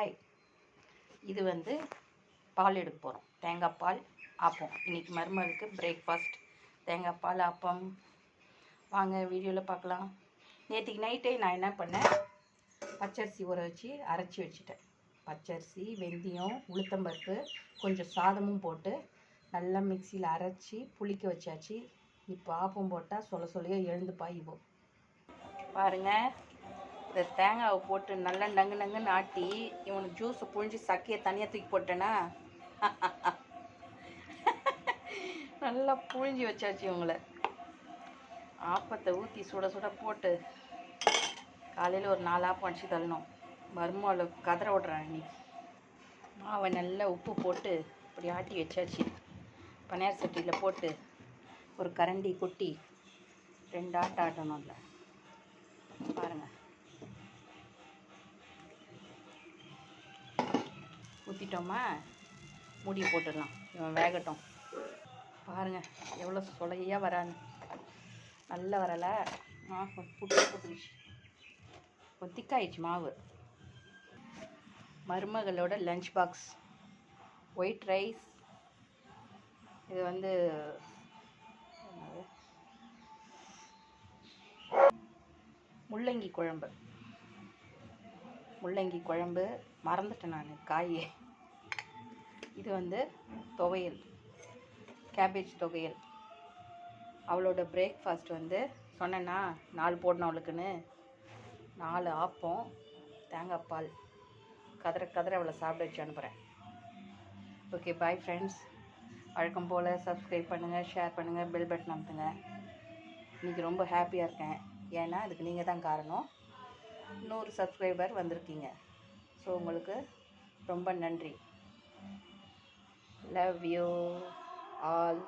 Hi, இது வந்து பால் எடுக்க போகிறோம். தேங்காய் பால் ஆப்பம். இன்றைக்கி மருமகளுக்கு பிரேக்ஃபாஸ்ட் தேங்காய் பால் ஆப்பம். வாங்க வீடியோவில் பார்க்கலாம். நேற்றுக்கு நைட்டே நான் என்ன பண்ணேன், பச்சரிசி ஊற வச்சு அரைச்சி வச்சுட்டேன். பச்சரிசி, வெந்தயம், உளுத்தம்பருப்பு, கொஞ்சம் சாதமும் போட்டு நல்லா மிக்சியில் அரைச்சி புளிக்க வச்சாச்சு. இப்போ ஆப்பம் போட்டால் சொல்லையோ எழுந்து பாய்வோம். பாருங்கள், இந்த தேங்காவை போட்டு நல்லா நங்குன்னு ஆட்டி இவனுக்கு ஜூஸை புழிஞ்சு சக்கையை தனியாக தூக்கி போட்டேன்னா நல்லா புழிஞ்சி வச்சாச்சு. இவங்களை ஆப்பத்தை ஊற்றி சுட சுட போட்டு காலையில் ஒரு 4 ஆப்பம் அடிச்சு தள்ளணும். மருமகளை கதற விட்றான். இன்னைக்கு மாவை நல்லா உப்பு போட்டு இப்படி ஆட்டி வச்சாச்சு. பனியார சட்டியில் போட்டு ஒரு கரண்டி கொட்டி 2 ஆட்டம் ஆட்டணும். இல்லை பாருங்கள், ஊற்றிட்டோமா, மூடியை போட்டுடலாம். இவன் வேகட்டும். பாருங்கள் எவ்வளோ சொலையாக வரான்னு. நல்லா வரலை, போட்டுருச்சு. கொஞ்சம் திக்காயிடுச்சு மாவு. மருமகளோட லஞ்ச் பாக்ஸ் ஒயிட் ரைஸ். இது வந்து முள்ளங்கி குழம்பு மறந்துட்டேன் நான் காயே. இது வந்து துவையல், கேபேஜ் துவையல். அவளோட பிரேக்ஃபாஸ்ட் வந்து சொன்னேன்னா 4 போடணும் அவளுக்குன்னு. 4 ஆப்பம், தேங்காய் பால், கதற அவளை சாப்பிட வச்சு அனுப்புகிறேன். Okay, bye friends. வழக்கம் போல் சப்ஸ்கிரைப் பண்ணுங்கள், ஷேர் பண்ணுங்கள், பெல் பட்டன் அமுத்துங்க. இன்றைக்கி ரொம்ப ஹாப்பியாக இருக்கேன். ஏன்னா அதுக்கு நீங்கள் தான் காரணம். 100 சப்ஸ்கிரைபர் வந்திருக்கீங்க. ஸோ உங்களுக்கு ரொம்ப நன்றி. Love you all.